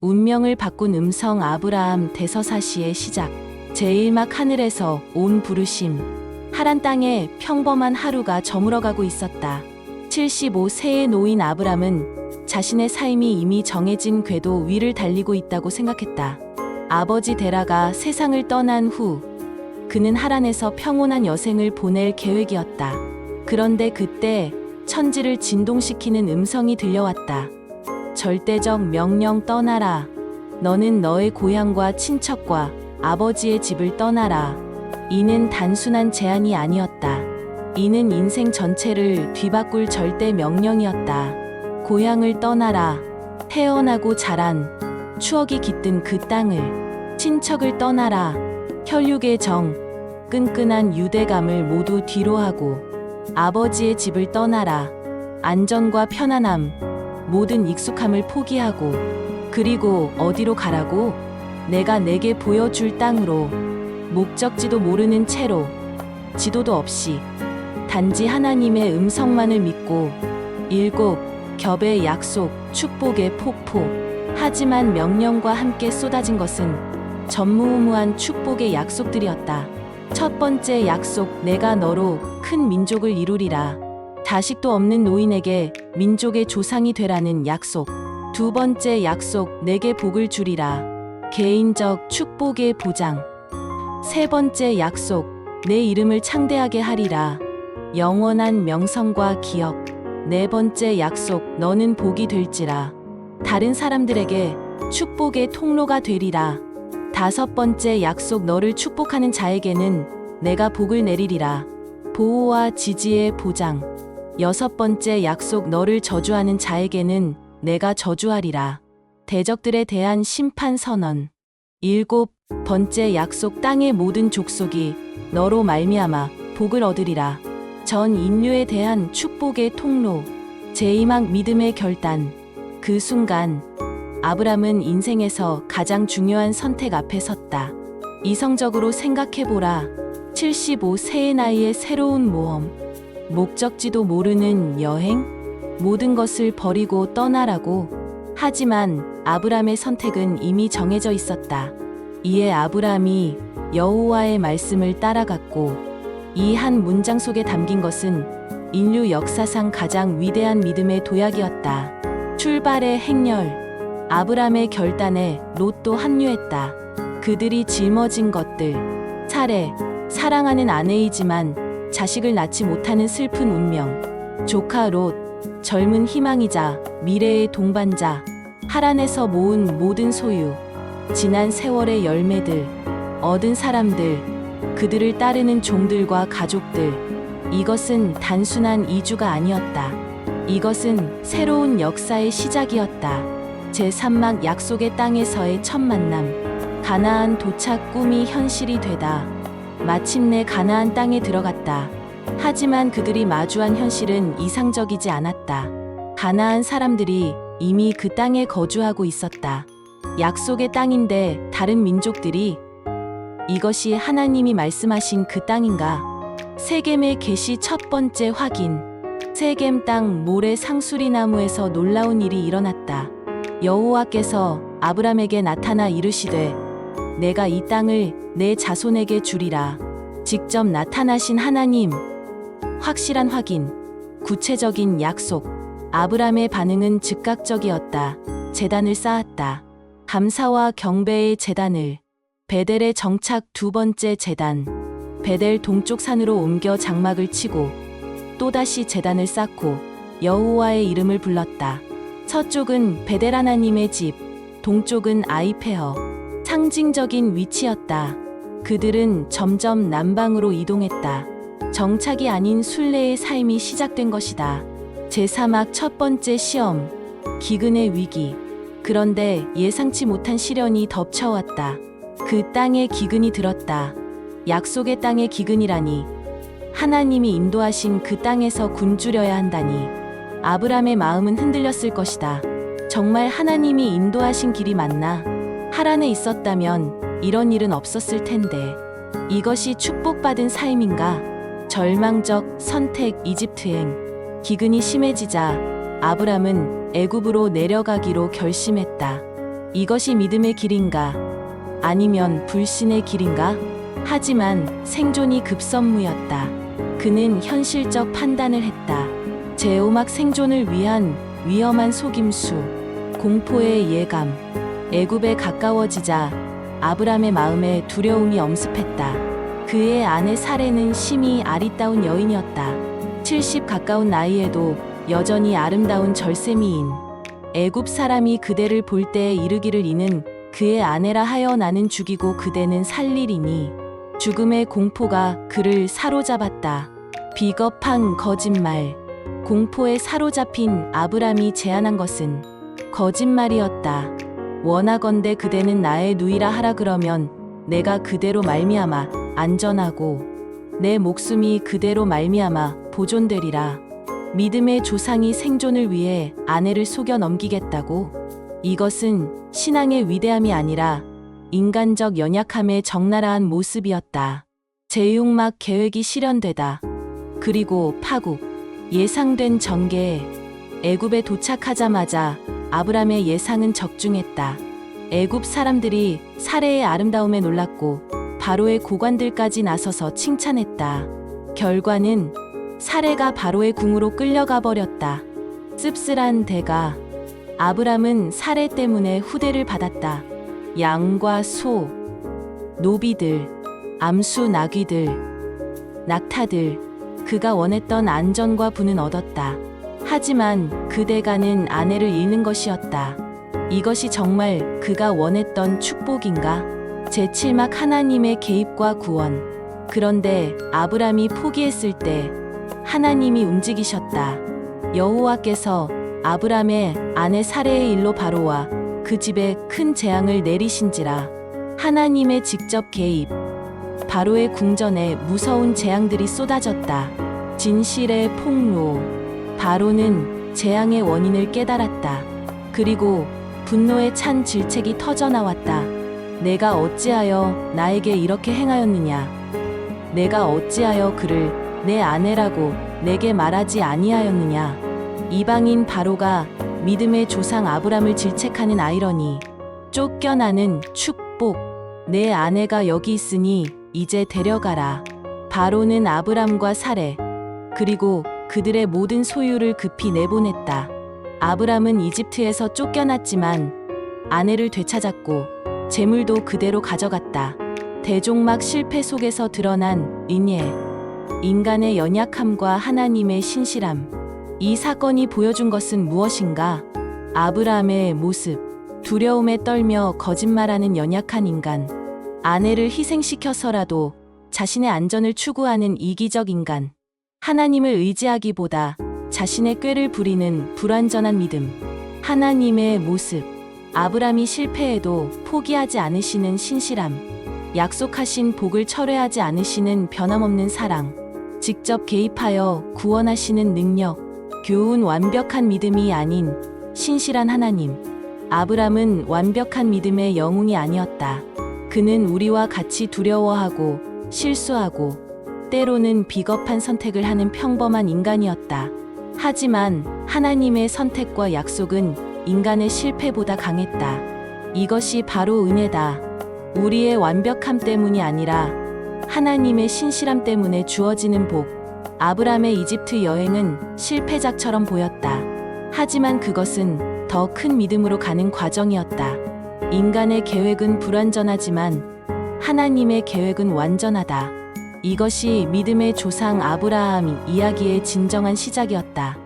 운명을 바꾼 음성 아브라함 대서사시의 시작. 제1막 하늘에서 온 부르심. 하란 땅에 평범한 하루가 저물어가고 있었다. 75세의 노인 아브람은 자신의 삶이 이미 정해진 궤도 위를 달리고 있다고 생각했다. 아버지 데라가 세상을 떠난 후 그는 하란에서 평온한 여생을 보낼 계획이었다. 그런데 그때 천지를 진동시키는 음성이 들려왔다. 절대적 명령 떠나라. 너는 너의 고향과 친척과 아버지의 집을 떠나라. 이는 단순한 제안이 아니었다. 이는 인생 전체를 뒤바꿀 절대 명령이었다. 고향을 떠나라. 태어나고 자란 추억이 깃든 그 땅을. 친척을 떠나라. 혈육의 정, 끈끈한 유대감을 모두 뒤로하고 아버지의 집을 떠나라. 안전과 편안함, 모든 익숙함을 포기하고. 그리고 어디로 가라고? 내가 내게 보여줄 땅으로. 목적지도 모르는 채로, 지도도 없이 단지 하나님의 음성만을 믿고. 7 겹의 약속, 축복의 폭포. 하지만 명령과 함께 쏟아진 것은 전무후무한 축복의 약속들이었다. 첫 번째 약속, 내가 너로 큰 민족을 이루리라. 자식도 없는 노인에게 민족의 조상이 되라는 약속. 두 번째 약속, 내게 복을 주리라. 개인적 축복의 보장. 세 번째 약속, 내 이름을 창대하게 하리라. 영원한 명성과 기억. 네 번째 약속, 너는 복이 될지라. 다른 사람들에게 축복의 통로가 되리라. 다섯 번째 약속, 너를 축복하는 자에게는 내가 복을 내리리라. 보호와 지지의 보장. 여섯 번째 약속, 너를 저주하는 자에게는 내가 저주하리라. 대적들에 대한 심판 선언. 7 번째 약속, 땅의 모든 족속이 너로 말미암아 복을 얻으리라. 전 인류에 대한 축복의 통로. 제2막 믿음의 결단. 그 순간 아브람은 인생에서 가장 중요한 선택 앞에 섰다. 이성적으로 생각해보라. 75세의 나이에 새로운 모험. 목적지도 모르는 여행? 모든 것을 버리고 떠나라고. 하지만 아브람의 선택은 이미 정해져 있었다. 이에 아브람이 여호와의 말씀을 따라갔고, 이 한 문장 속에 담긴 것은 인류 역사상 가장 위대한 믿음의 도약이었다. 출발의 행렬. 아브람의 결단에 롯도 합류했다. 그들이 짊어진 것들. 차례, 사랑하는 아내이지만 자식을 낳지 못하는 슬픈 운명. 조카 롯, 젊은 희망이자 미래의 동반자. 하란에서 모은 모든 소유. 지난 세월의 열매들. 얻은 사람들. 그들을 따르는 종들과 가족들. 이것은 단순한 이주가 아니었다. 이것은 새로운 역사의 시작이었다. 제3막 약속의 땅에서의 첫 만남. 가나안 도착, 꿈이 현실이 되다. 마침내 가나안 땅에 들어갔다. 하지만 그들이 마주한 현실은 이상적이지 않았다. 가나안 사람들이 이미 그 땅에 거주하고 있었다. 약속의 땅인데 다른 민족들이. 이것이 하나님이 말씀하신 그 땅인가? 세겜의 계시 첫 번째 확인. 세겜 땅 모래 상수리 나무에서 놀라운 일이 일어났다. 여호와께서 아브람에게 나타나 이르시되 내가 이 땅을 내 자손에게 주리라. 직접 나타나신 하나님. 확실한 확인. 구체적인 약속. 아브람의 반응은 즉각적이었다. 제단을 쌓았다. 감사와 경배의 제단을. 베델에 정착. 두 번째 제단. 베델 동쪽 산으로 옮겨 장막을 치고 또다시 제단을 쌓고 여호와의 이름을 불렀다. 서쪽은 베델 하나님의 집, 동쪽은 아이페어. 상징적인 위치였다. 그들은 점점 남방으로 이동했다. 정착이 아닌 순례의 삶이 시작된 것이다. 제3막 첫 번째 시험. 기근의 위기. 그런데 예상치 못한 시련이 덮쳐왔다. 그 땅에 기근이 들었다. 약속의 땅에 기근이라니. 하나님이 인도하신 그 땅에서 굶주려야 한다니. 아브람의 마음은 흔들렸을 것이다. 정말 하나님이 인도하신 길이 맞나? 하란에 있었다면 이런 일은 없었을 텐데. 이것이 축복받은 삶인가? 절망적 선택. 이집트행. 기근이 심해지자 아브람은 애굽으로 내려가기로 결심했다. 이것이 믿음의 길인가? 아니면 불신의 길인가? 하지만 생존이 급선무였다. 그는 현실적 판단을 했다. 제오막 생존을 위한 위험한 속임수, 공포의 예감. 애굽에 가까워지자 아브람의 마음에 두려움이 엄습했다. 그의 아내 사레는 심히 아리따운 여인이었다. 70 가까운 나이에도 여전히 아름다운 절세미인. 애굽 사람이 그대를 볼 때에 이르기를 이는 그의 아내라 하여 나는 죽이고 그대는 살리리니. 죽음의 공포가 그를 사로잡았다. 비겁한 거짓말. 공포에 사로잡힌 아브람이 제안한 것은 거짓말이었다. 원하건대 그대는 나의 누이라 하라. 그러면 내가 그대로 말미암아 안전하고 내 목숨이 그대로 말미암아 보존되리라. 믿음의 조상이 생존을 위해 아내를 속여 넘기겠다고? 이것은 신앙의 위대함이 아니라 인간적 연약함의 적나라한 모습이었다. 제육막 계획이 실현되다. 그리고 파국. 예상된 전개. 애굽에 도착하자마자 아브람의 예상은 적중했다. 애굽 사람들이 사레의 아름다움에 놀랐고 바로의 고관들까지 나서서 칭찬했다. 결과는 사레가 바로의 궁으로 끌려가 버렸다. 씁쓸한 대가. 아브람은 사레 때문에 후대를 받았다. 양과 소, 노비들, 암수 나귀들, 낙타들. 그가 원했던 안전과 부는 얻었다. 하지만 그 대가는 아내를 잃는 것이었다. 이것이 정말 그가 원했던 축복인가? 제7막 하나님의 개입과 구원. 그런데 아브람이 포기했을 때 하나님이 움직이셨다. 여호와께서 아브람의 아내 사레의 일로 바로와 그 집에 큰 재앙을 내리신지라. 하나님의 직접 개입. 바로의 궁전에 무서운 재앙들이 쏟아졌다. 진실의 폭로. 바로는 재앙의 원인을 깨달았다. 그리고 분노에 찬 질책이 터져나왔다. 내가 어찌하여 나에게 이렇게 행하였느냐? 내가 어찌하여 그를 내 아내라고 내게 말하지 아니하였느냐? 이방인 바로가 믿음의 조상 아브람을 질책하는 아이러니. 쫓겨나는 축복. 내 아내가 여기 있으니 이제 데려가라. 바로는 아브람과 사레 그리고 그들의 모든 소유를 급히 내보냈다. 아브람은 이집트에서 쫓겨났지만 아내를 되찾았고 재물도 그대로 가져갔다. 대종막 실패 속에서 드러난 인예. 인간의 연약함과 하나님의 신실함. 이 사건이 보여준 것은 무엇인가? 아브람의 모습. 두려움에 떨며 거짓말하는 연약한 인간. 아내를 희생시켜서라도 자신의 안전을 추구하는 이기적 인간. 하나님을 의지하기보다 자신의 꾀를 부리는 불완전한 믿음. 하나님의 모습. 아브람이 실패해도 포기하지 않으시는 신실함. 약속하신 복을 철회하지 않으시는 변함없는 사랑. 직접 개입하여 구원하시는 능력. 교훈. 완벽한 믿음이 아닌 신실한 하나님. 아브람은 완벽한 믿음의 영웅이 아니었다. 그는 우리와 같이 두려워하고 실수하고 때로는 비겁한 선택을 하는 평범한 인간이었다. 하지만 하나님의 선택과 약속은 인간의 실패보다 강했다. 이것이 바로 은혜다. 우리의 완벽함 때문이 아니라 하나님의 신실함 때문에 주어지는 복. 아브람의 이집트 여행은 실패작처럼 보였다. 하지만 그것은 더 큰 믿음으로 가는 과정이었다. 인간의 계획은 불완전하지만 하나님의 계획은 완전하다. 이것이 믿음의 조상 아브라함 이야기의 진정한 시작이었다.